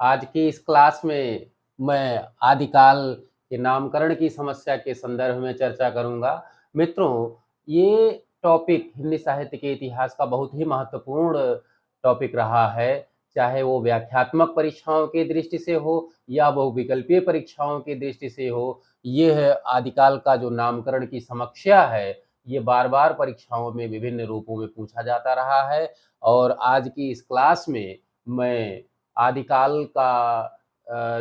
आज की इस क्लास में मैं आदिकाल के नामकरण की समस्या के संदर्भ में चर्चा करूँगा। मित्रों, ये टॉपिक हिंदी साहित्य के इतिहास का बहुत ही महत्वपूर्ण टॉपिक रहा है, चाहे वो व्याख्यात्मक परीक्षाओं की दृष्टि से हो या बहुविकल्पीय परीक्षाओं की दृष्टि से हो। ये है आदिकाल का जो नामकरण की समस्या है, ये बार-बार परीक्षाओं में विभिन्न रूपों में पूछा जाता रहा है और आज की इस क्लास में मैं आदिकाल का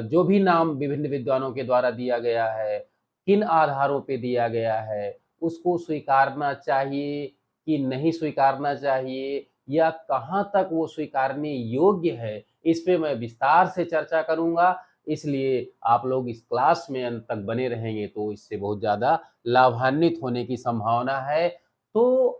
जो भी नाम विभिन्न विद्वानों के द्वारा दिया गया है, किन आधारों पे दिया गया है, उसको स्वीकारना चाहिए कि नहीं स्वीकारना चाहिए या कहाँ तक वो स्वीकारने योग्य है, इस पे मैं विस्तार से चर्चा करूँगा। इसलिए आप लोग इस क्लास में अंत तक बने रहेंगे तो इससे बहुत ज़्यादा लाभान्वित होने की संभावना है। तो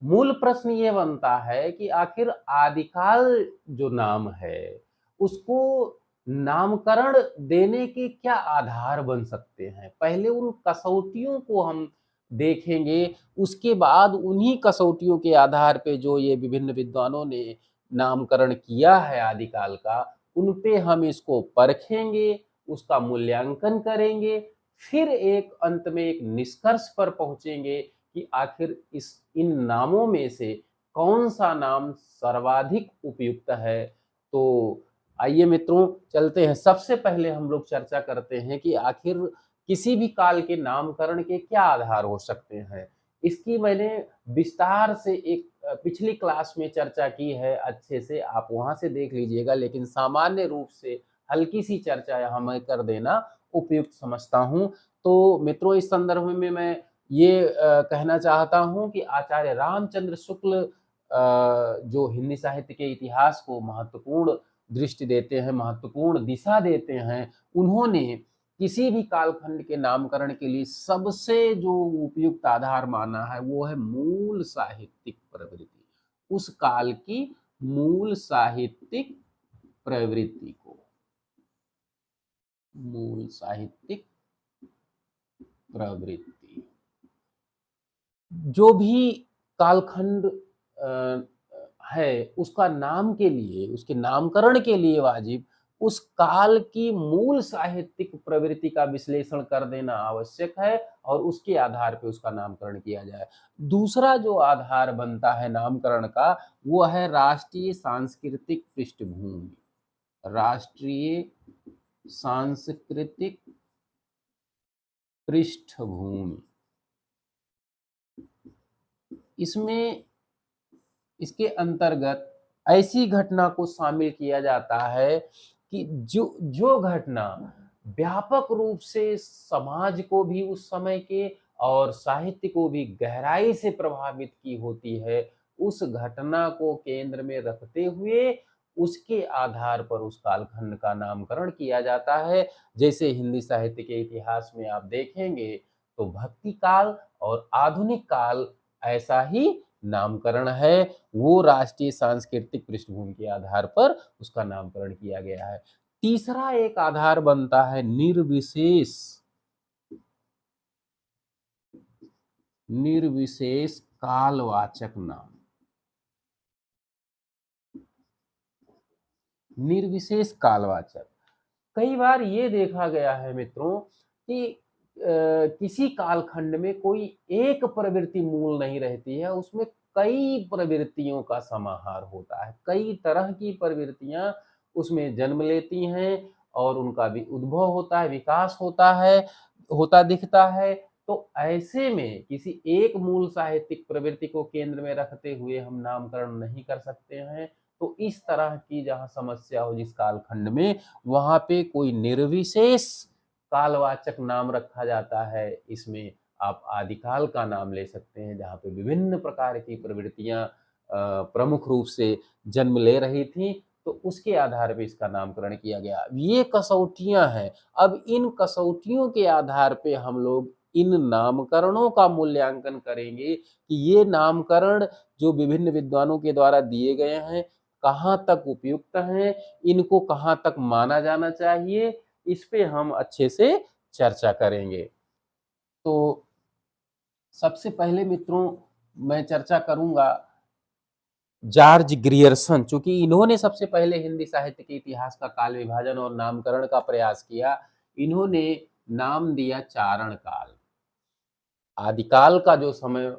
मूल प्रश्न ये बनता है कि आखिर आदिकाल जो नाम है, उसको नामकरण देने के क्या आधार बन सकते हैं? पहले उन कसौटियों को हम देखेंगे, उसके बाद उन्हीं कसौटियों के आधार पे जो ये विभिन्न विद्वानों ने नामकरण किया है आदिकाल का, उन पे हम इसको परखेंगे, उसका मूल्यांकन करेंगे, फिर एक अंत में एक निष्कर्ष पर पहुँचेंगे कि आखिर इस इन नामों में से कौन-सा नाम सर्वाधिक उपयुक्त है। तो आइए मित्रों चलते हैं। सबसे पहले हम लोग चर्चा करते हैं कि आखिर किसी भी काल के नामकरण के क्या आधार हो सकते हैं। इसकी मैंने विस्तार से एक पिछली क्लास में चर्चा की है अच्छे से, आप वहाँ से देख लीजिएगा, लेकिन सामान्य रूप से हल्की-सी चर्चा यहाँ मैं कर देना उपयुक्त समझता हूँ। तो मित्रों इस संदर्भ में मैं ये कहना चाहता हूँ कि आचार्य रामचंद्र शुक्ल जो हिंदी साहित्य के इतिहास को महत्वपूर्ण दृष्टि देते हैं, महत्वपूर्ण दिशा देते हैं, उन्होंने किसी भी कालखंड के नामकरण के लिए सबसे जो उपयुक्त आधार माना है, वो है मूल साहित्यिक प्रवृत्ति। उस काल की मूल साहित्यिक प्रवृत्ति को, मूल साहित्यिक प्रवृत्ति। जो भी कालखंड है, उसका नाम के लिए, उसके नामकरण के लिए वाजिब उस काल की मूल साहित्यिक प्रवृत्ति का विश्लेषण कर देना आवश्यक है और उसके आधार पे उसका नामकरण किया जाए। दूसरा जो आधार बनता है नामकरण का, वो है राष्ट्रीय सांस्कृतिक पृष्ठभूमि। राष्ट्रीय सांस्कृतिक पृष्ठभूमि। इसमें इसके अंतर्गत ऐसी घटना को शामिल किया जाता है कि जो जो घटना व्यापक रूप से समाज को भी उस समय के और साहित्य को भी गहराई से प्रभावित की होती है, उस घटना को केंद्र में रखते हुए उसके आधार पर उस कालखंड का नामकरण किया जाता है। जैसे हिंदी साहित्य के इतिहास में आप देखेंगे तो भक्ति काल और आधुनिक काल ऐसा ही नामकरण है, वो राष्ट्रीय सांस्कृतिक पृष्ठभूमि के आधार पर उसका नामकरण किया गया है। तीसरा एक आधार बनता है निर्विशेष, निर्विशेष कालवाचक नाम। निर्विशेष कालवाचक, कई बार ये देखा गया है मित्रों कि किसी कालखंड में कोई एक प्रवृत्ति मूल नहीं रहती है, उसमें कई प्रवृत्तियों का समाहार होता है, कई तरह की प्रवृत्तियां उसमें जन्म लेती हैं और उनका भी उद्भव होता है, विकास होता है, होता दिखता है। तो ऐसे में किसी एक मूल साहित्यिक प्रवृत्ति को केंद्र में रखते हुए हम नामकरण नहीं कर सकते हैं। तो इस तरह की जहाँ समस्या हो जिस कालखंड में, वहाँ पे कोई निर्विशेष कालवाचक नाम रखा जाता है। इसमें आप आदिकाल का नाम ले सकते हैं, जहाँ पे विभिन्न प्रकार की प्रवृत्तियां प्रमुख रूप से जन्म ले रही थी, तो उसके आधार पे इसका नामकरण किया गया। ये कसौटियां हैं। अब इन कसौटियों के आधार पे हम लोग इन नामकरणों का मूल्यांकन करेंगे कि ये नामकरण जो विभिन्न विद्वानों के द्वारा दिए गए हैं, कहाँ तक उपयुक्त हैं, इनको कहाँ तक माना जाना चाहिए, इस पे हम अच्छे से चर्चा करेंगे। तो सबसे पहले मित्रों मैं चर्चा करूंगा जॉर्ज ग्रियर्सन, चूंकि इन्होंने सबसे पहले हिंदी साहित्य के इतिहास का काल विभाजन और नामकरण का प्रयास किया, इन्होंने नाम दिया चारण काल। आदिकाल का जो समय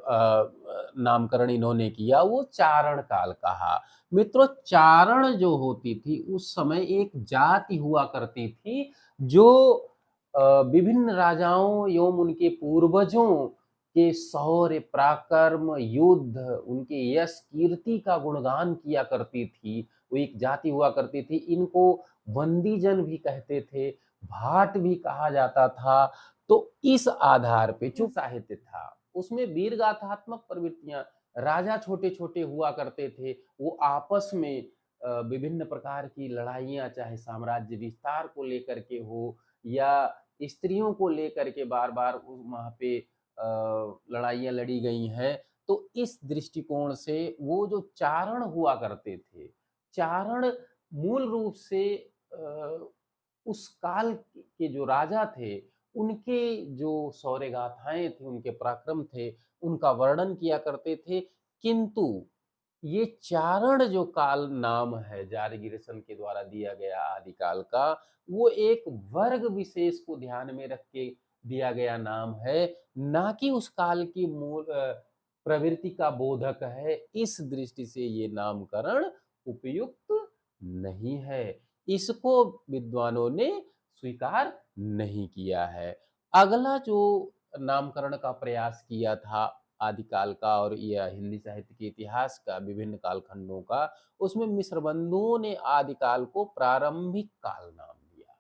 नामकरण इन्होंने किया वो चारण काल कहा। मित्रों, चारण जो होती थी उस समय एक जाति हुआ करती थी जो विभिन्न राजाओं एवं उनके पूर्वजों के शौर्य, पराक्रम, युद्ध, उनके यश, कीर्ति का गुणगान किया करती थी। वो एक जाति हुआ करती थी। इनको बंदीजन भी कहते थे, भाट भी कहा जाता था। तो इस आधार पे जो साहित्य था उसमें वीर गाथात्मक प्रवृत्तियां, राजा छोटे छोटे हुआ करते थे, वो आपस में विभिन्न प्रकार की लड़ाइयां, चाहे साम्राज्य विस्तार को लेकर के हो या स्त्रियों को लेकर के बार बार वहां पे लड़ाइयां लड़ी गई हैं। तो इस दृष्टिकोण से वो जो चारण हुआ करते थे, चारण मूल रूप से उस काल के जो राजा थे उनके जो शौर्य गाथाएं थे, उनके पराक्रम थे, उनका वर्णन किया करते थे। किंतु ये चारण जो काल नाम है जारगिरसन के द्वारा दिया गया आदिकाल का, वो एक वर्ग विशेष को ध्यान में रख के दिया गया नाम है, ना कि उस काल की मूल प्रवृत्ति का बोधक है। इस दृष्टि से ये नामकरण उपयुक्त नहीं है, इसको विद्वानों ने स्वीकार नहीं किया है। अगला जो नामकरण का प्रयास किया था आदिकाल का और यह हिंदी साहित्य के इतिहास का विभिन्न कालखंडों का, उसमें मिश्र बंधुओं ने आदिकाल को प्रारंभिक काल नाम दिया।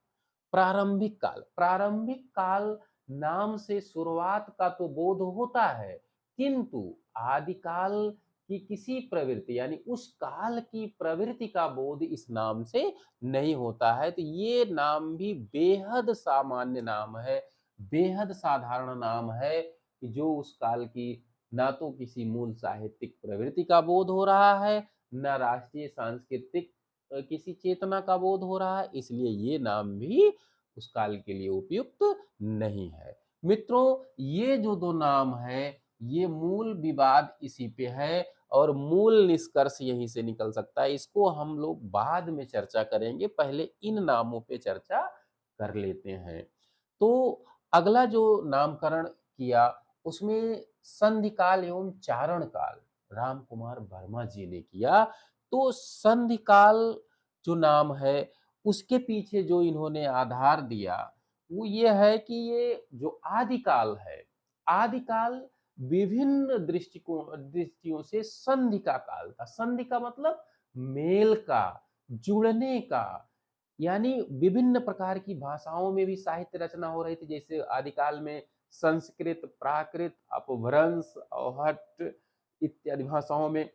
प्रारंभिक काल नाम से शुरुआत का तो बोध होता है, किंतु आदिकाल की किसी प्रवृत्ति यानी उस काल की प्रवृत्ति का बोध इस नाम से नहीं होता है। तो ये नाम भी बेहद सामान्य नाम है, बेहद साधारण नाम है कि जो उस काल की ना तो किसी मूल साहित्यिक प्रवृत्ति का बोध हो रहा है, न राष्ट्रीय सांस्कृतिक किसी चेतना का बोध हो रहा है, इसलिए ये नाम भी उस काल के लिए उपयुक्त नहीं है। मित्रों, ये जो दो नाम है ये मूल विवाद इसी पे है और मूल निष्कर्ष यहीं से निकल सकता है। इसको हम लोग बाद में चर्चा करेंगे, पहले इन नामों पे चर्चा कर लेते हैं। तो अगला जो नामकरण किया उसमें संधिकाल एवं चारण काल राम कुमार वर्मा जी ने किया। तो संधिकाल जो नाम है उसके पीछे जो इन्होंने आधार दिया वो ये है कि ये जो आदिकाल है, आदिकाल विभिन्न दृष्टियों से संधि का काल था। संधि का मतलब मेल का, जुड़ने का, यानी विभिन्न प्रकार की भाषाओं में भी साहित्य रचना हो रही थी। जैसे आदिकाल में संस्कृत, प्राकृत, अपभ्रंश, अवहट्ट इत्यादि भाषाओं में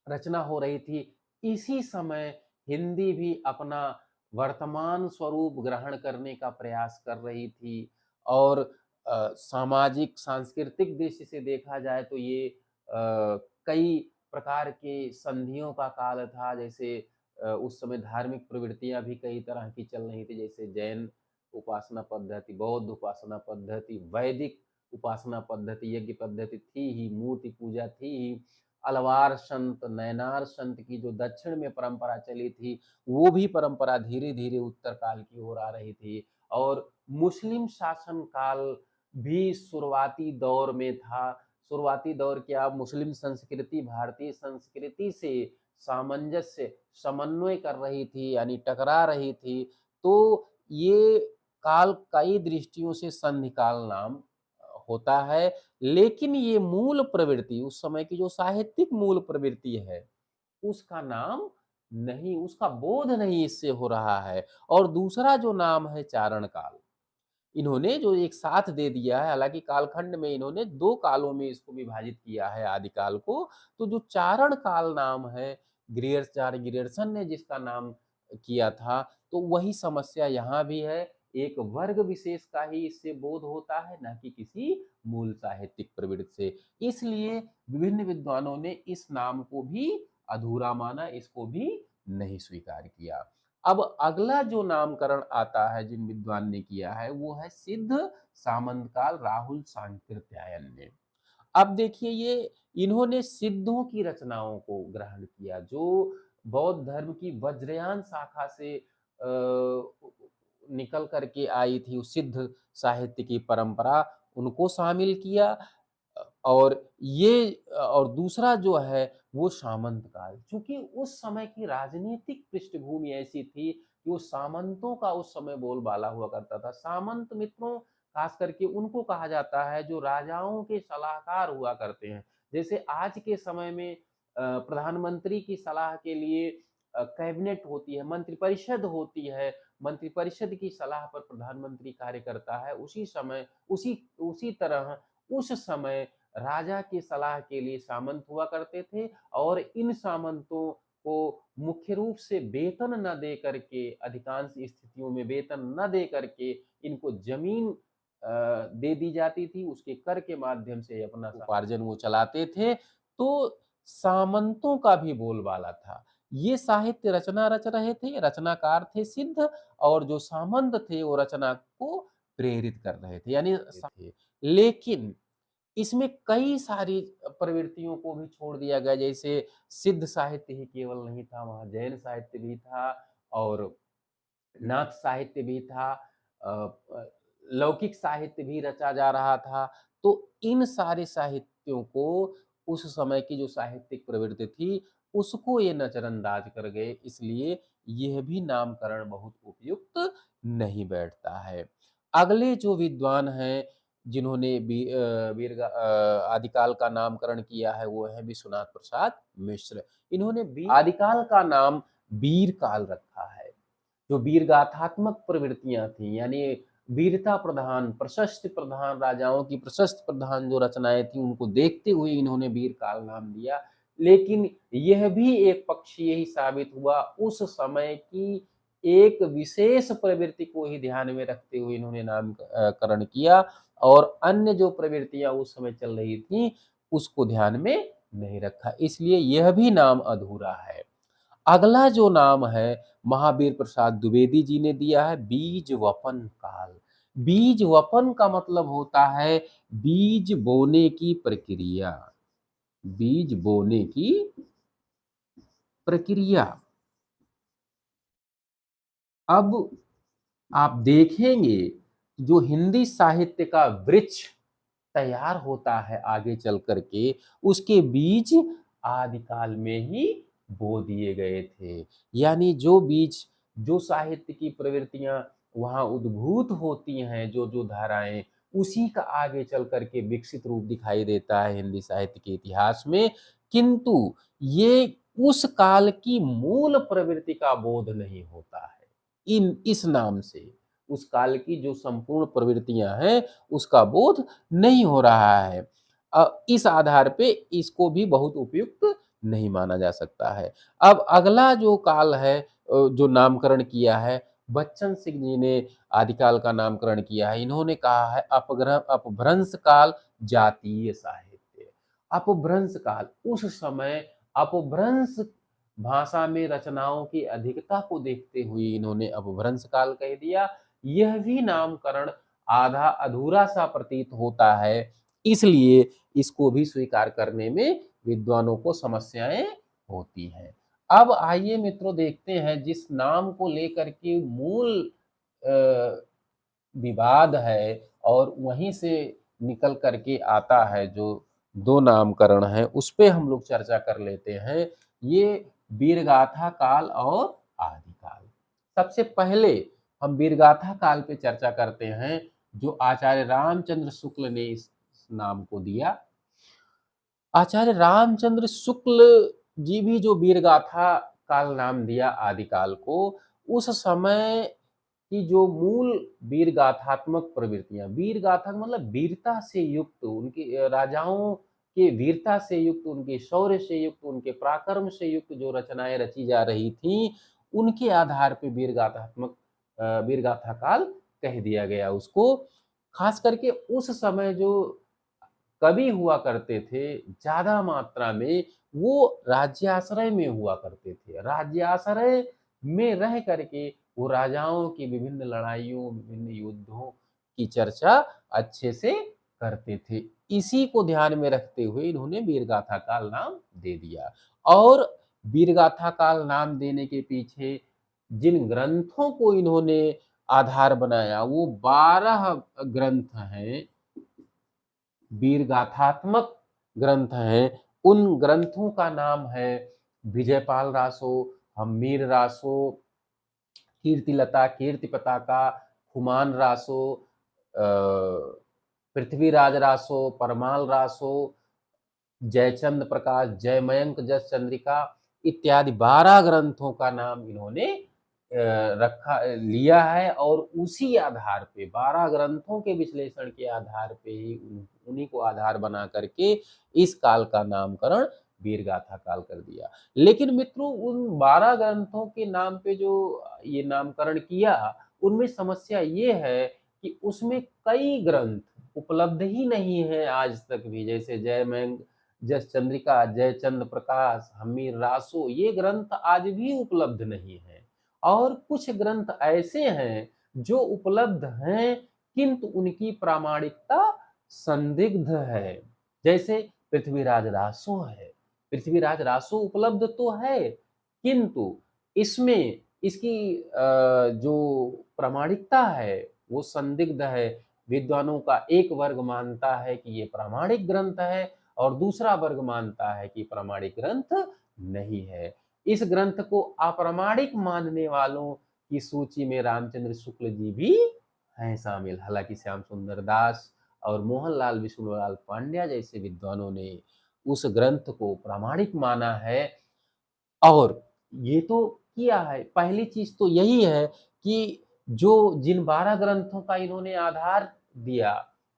रचना हो रही थी। इसी समय हिंदी भी अपना वर्तमान स्वरूप ग्रहण करने का प्रयास कर रही थी और सामाजिक सांस्कृतिक दृष्टि से देखा जाए तो ये कई प्रकार के संधियों का काल था। जैसे उस समय धार्मिक प्रवृत्तियां भी कई तरह की चल रही थी, जैसे जैन उपासना पद्धति, बौद्ध उपासना पद्धति, वैदिक उपासना पद्धति, यज्ञ पद्धति थी ही, मूर्ति पूजा थी ही, अलवार संत, नयनार संत की जो दक्षिण में परंपरा चली थी वो भी परंपरा धीरे धीरे उत्तर काल की ओर आ रही थी। और मुस्लिम शासन काल भी शुरुआती दौर में था। शुरुआती दौर क्या, मुस्लिम संस्कृति भारतीय संस्कृति से सामंजस्य, समन्वय कर रही थी, यानी टकरा रही थी। तो ये काल कई दृष्टियों से संधि काल नाम होता है। लेकिन ये मूल प्रवृत्ति, उस समय की जो साहित्यिक मूल प्रवृत्ति है उसका नाम नहीं, उसका बोध नहीं इससे हो रहा है। और दूसरा जो नाम है चारण काल, इन्होंने जो एक साथ दे दिया है, हालांकि कालखंड में इन्होंने दो कालों में इसको विभाजित किया है आदिकाल को। तो जो चारण काल नाम है, ग्रियर्सन ने जिसका नाम किया था, तो वही समस्या यहाँ भी है। एक वर्ग विशेष का ही इससे बोध होता है, ना कि किसी मूल साहित्यिक प्रवृत्ति से। इसलिए विभिन्न विद्वानों ने इस नाम को भी अधूरा माना, इसको भी नहीं स्वीकार किया। अब अगला जो नामकरण आता है जिन विद्वान ने किया है वो है सिद्ध सामंत काल, राहुल सांकृत्यायन ने। अब देखिए, ये इन्होंने सिद्धों की रचनाओं को ग्रहण किया, जो बौद्ध धर्म की वज्रयान शाखा से निकल कर के आई थी, उस सिद्ध साहित्य की परंपरा, उनको शामिल किया। और ये और दूसरा जो है वो सामंत काल, चूँकि उस समय की राजनीतिक पृष्ठभूमि ऐसी थी कि वो सामंतों का उस समय बोलबाला हुआ करता था। सामंत मित्रों खास करके उनको कहा जाता है जो राजाओं के सलाहकार हुआ करते हैं। जैसे आज के समय में प्रधानमंत्री की सलाह के लिए कैबिनेट होती है, मंत्रिपरिषद होती है, मंत्रिपरिषद की सलाह पर प्रधानमंत्री कार्य करता है। उसी समय उसी उसी तरह उस समय राजा की सलाह के लिए सामंत हुआ करते थे, और इन सामंतों को मुख्य रूप से वेतन न दे करके, अधिकांश स्थितियों में वेतन न दे करके इनको जमीन दे दी जाती थी, उसके कर के माध्यम से अपना उपार्जन वो चलाते थे। तो सामंतों का भी बोलबाला था। ये साहित्य रचना रच रहे थे, रचनाकार थे सिद्ध, और जो सामंत थे वो रचना को प्रेरित कर रहे थे, यानी थे। लेकिन इसमें कई सारी प्रवृत्तियों को भी छोड़ दिया गया, जैसे सिद्ध साहित्य ही केवल नहीं था, वहाँ जैन साहित्य भी था और नाथ साहित्य भी था, लौकिक साहित्य भी रचा जा रहा था। तो इन सारे साहित्यों को, उस समय की जो साहित्यिक प्रवृत्ति थी, उसको ये नजरअंदाज कर गए, इसलिए यह भी नामकरण बहुत उपयुक्त नहीं बैठता है। अगले जो विद्वान हैं जिन्होंने आदिकाल का नामकरण किया है, वो है विश्वनाथ प्रसाद मिश्र। इन्होंने आदिकाल का नाम वीर काल रखा है। जो वीर गाथात्मक प्रवृत्तियां थी, यानी वीरता प्रधान, प्रशस्ति प्रधान, राजाओं की प्रशस्ति प्रधान जो रचनाएं थी, उनको देखते हुए इन्होंने वीर काल नाम दिया। लेकिन यह भी एक पक्षीय ही साबित हुआ, उस समय की एक विशेष प्रवृत्ति को ही ध्यान में रखते हुए इन्होंने नामकरण किया, और अन्य जो प्रवृत्तियां उस समय चल रही थी उसको ध्यान में नहीं रखा, इसलिए यह भी नाम अधूरा है। अगला जो नाम है महावीर प्रसाद द्विवेदी जी ने दिया है, बीज वपन काल। बीज वपन का मतलब होता है बीज बोने की प्रक्रिया, बीज बोने की प्रक्रिया। अब आप देखेंगे जो हिंदी साहित्य का वृक्ष तैयार होता है आगे चल करके, उसके बीज आदिकाल में ही बो दिए गए थे। यानी जो बीज, जो साहित्य की प्रवृत्तियां वहां उद्भूत होती हैं, जो जो धाराएं, उसी का आगे चल करके विकसित रूप दिखाई देता है हिंदी साहित्य के इतिहास में। किंतु ये उस काल की मूल प्रवृत्ति का बोध नहीं होता है इन इस नाम से। उस काल की जो संपूर्ण प्रवृत्तियां हैं उसका बोध नहीं हो रहा है। इस आधार पे इसको भी बहुत उपयुक्त नहीं माना जा सकता है। अब अगला जो काल है जो नामकरण किया है, बच्चन सिंह जी ने आदिकाल का नामकरण किया है। इन्होंने कहा है अपभ्रंश काल जातीय साहित्य। अपभ्रंश काल, उस समय अपभ्रंश भाषा में रचनाओं की अधिकता को देखते हुए इन्होंने अपभ्रंश काल कह दिया। यह भी नामकरण आधा अधूरा सा प्रतीत होता है, इसलिए इसको भी स्वीकार करने में विद्वानों को समस्याएं होती हैं। अब आइए मित्रों देखते हैं जिस नाम को लेकर के मूल विवाद है और वहीं से निकल करके आता है जो दो नामकरण है, उस पे हम लोग चर्चा कर लेते हैं। ये वीरगाथा काल और आदिकाल। सबसे पहले हम वीरगाथा काल पे चर्चा करते हैं, जो आचार्य रामचंद्र शुक्ल ने इस नाम को दिया। आचार्य रामचंद्र शुक्ल जी भी जो वीरगाथा काल नाम दिया आदिकाल को, उस समय कि जो मूल वीर गाथात्मक प्रवृत्तियां, वीर गाथा मतलब वीरता से युक्त, उनके राजाओं के वीरता से युक्त, उनके शौर्य से युक्त, उनके पराक्रम से युक्त जो रचनाएं रची जा रही थी, उनके आधार पे वीर गाथात्मक वीर गाथा काल कह दिया गया उसको। खास करके उस समय जो कवि हुआ करते थे ज्यादा मात्रा में, वो राज्याश्रय में हुआ करते थे। राज्याश्रय में रह करके वो राजाओं की विभिन्न लड़ाइयों, विभिन्न युद्धों की चर्चा अच्छे से करते थे। इसी को ध्यान में रखते हुए इन्होंने वीरगाथा काल नाम दे दिया। और वीरगाथा काल नाम देने के पीछे जिन ग्रंथों को इन्होंने आधार बनाया वो 12 ग्रंथ हैं, वीरगाथात्मक ग्रंथ हैं। उन ग्रंथों का नाम है विजयपाल रासो, हम्मीर रासो, कीर्तिलता, कीर्ति पताका, खुमान रासो, पृथ्वीराज रासो, परमाल रासो, जयचंद प्रकाश, जयमयंक जस चंद्रिका इत्यादि 12 ग्रंथों का नाम इन्होंने रखा लिया है। और उसी आधार पे 12 ग्रंथों के विश्लेषण के आधार पे ही उन्हीं को आधार बना करके इस काल का नामकरण वीरगाथा काल कर दिया। लेकिन मित्रों उन 12 ग्रंथों के नाम पे जो ये नामकरण किया, उनमें समस्या ये है कि उसमें कई ग्रंथ उपलब्ध ही नहीं है आज तक भी, जैसे जयमयंक जस चंद्रिका, जयचंद प्रकाश, हम्मीर रासो, ये ग्रंथ आज भी उपलब्ध नहीं है। और कुछ ग्रंथ ऐसे हैं जो उपलब्ध हैं किंतु उनकी प्रामाणिकता संदिग्ध है। जैसे पृथ्वीराज रासो है, पृथ्वीराज रासो उपलब्ध तो है किंतु इसमें इसकी जो प्रामाणिकता है वो संदिग्ध है। विद्वानों का एक वर्ग मानता है कि ये प्रामाणिक ग्रंथ है और दूसरा वर्ग मानता है कि प्रामाणिक ग्रंथ नहीं है। इस ग्रंथ को अप्रामाणिक मानने वालों की सूची में रामचंद्र शुक्ल जी भी हैं शामिल। हालांकि श्याम सुंदर दास और मोहनलाल विष्णुलाल पांड्या जैसे विद्वानों ने उस ग्रंथ को प्रामाणिक माना है। और ये तो किया है, पहली चीज तो यही है कि जो जिन 12 ग्रंथों का इन्होंने आधार दिया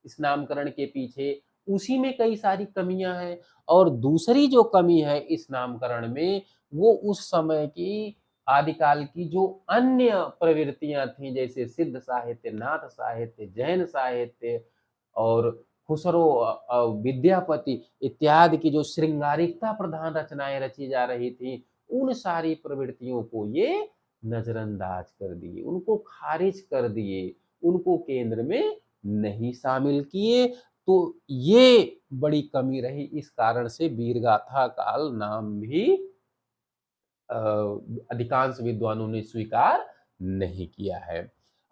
इस नामकरण के पीछे, उसी में कई सारी कमियां हैं। और दूसरी जो कमी है इस नामकरण में, वो उस समय की आदिकाल की जो अन्य प्रवृत्तियां थी, जैसे सिद्ध साहित्य, नाथ साहित्य, जैन साहित्य और खुसरो विद्यापति इत्यादि की जो श्रृंगारिकता प्रधान रचनाएं रची जा रही थी, उन सारी प्रवृत्तियों को ये नजरअंदाज कर दिए, उनको खारिज कर दिए, उनको केंद्र में नहीं शामिल किए। तो ये बड़ी कमी रही, इस कारण से वीरगाथा काल नाम भी अधिकांश विद्वानों ने स्वीकार नहीं किया है।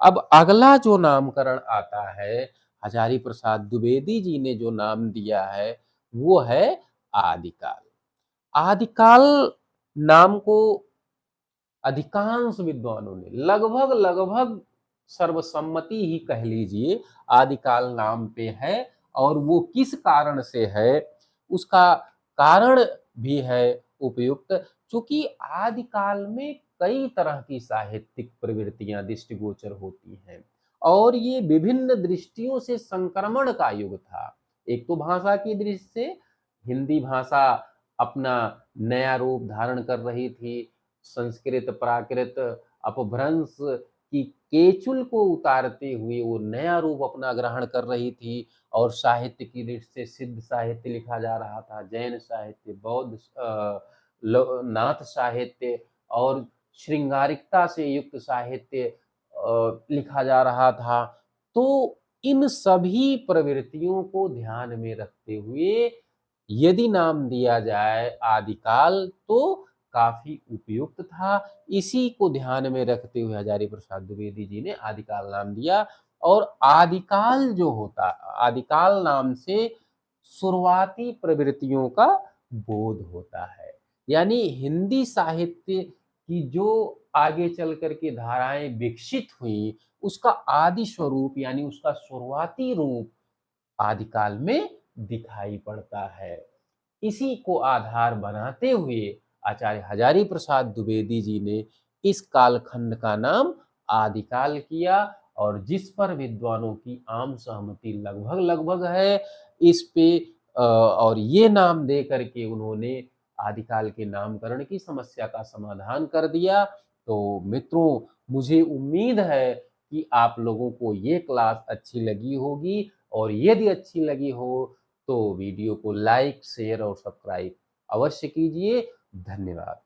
अब अगला जो नामकरण आता है, हजारी प्रसाद द्विवेदी जी ने जो नाम दिया है वो है आदिकाल। आदिकाल नाम को अधिकांश विद्वानों ने लगभग सर्वसम्मति ही कह लीजिए आदिकाल नाम पे है। और वो किस कारण से है उसका कारण भी है उपयुक्त, क्योंकि आदिकाल में कई तरह की साहित्यिक प्रवृत्तियां दृष्टिगोचर होती हैं और ये विभिन्न दृष्टियों से संक्रमण का युग था। एक तो भाषा की दृष्टि से हिंदी भाषा अपना नया रूप धारण कर रही थी, संस्कृत प्राकृत अपभ्रंश की केचुल को उतारते हुए वो नया रूप अपना ग्रहण कर रही थी। और साहित्य की दृष्टि से सिद्ध साहित्य लिखा जा रहा था, जैन साहित्य, बौद्ध नाथ साहित्य और श्रृंगारिकता से युक्त साहित्य लिखा जा रहा था। तो इन सभी प्रवृत्तियों को ध्यान में रखते हुए यदि नाम दिया जाए आदिकाल तो काफी उपयुक्त था। इसी को ध्यान में रखते हुए हजारी प्रसाद द्विवेदी जी ने आदिकाल नाम दिया। और आदिकाल जो होता, आदिकाल नाम से शुरुआती प्रवृत्तियों का बोध होता है, यानी हिंदी साहित्य की जो आगे चल करके धाराएं विकसित हुई उसका आदि स्वरूप यानी उसका शुरुआती रूप आदिकाल में दिखाई पड़ता है। इसी को आधार बनाते हुए आचार्य हजारी प्रसाद द्विवेदी जी ने इस कालखंड का नाम आदिकाल किया। और जिस पर विद्वानों की आम सहमति लगभग लगभग है इस पे और ये नाम दे करके उन्होंने आदिकाल के नामकरण की समस्या का समाधान कर दिया। तो मित्रों, मुझे उम्मीद है कि आप लोगों को ये क्लास अच्छी लगी होगी और यदि अच्छी लगी हो तो वीडियो को लाइक, शेयर और सब्सक्राइब अवश्य कीजिए। धन्यवाद।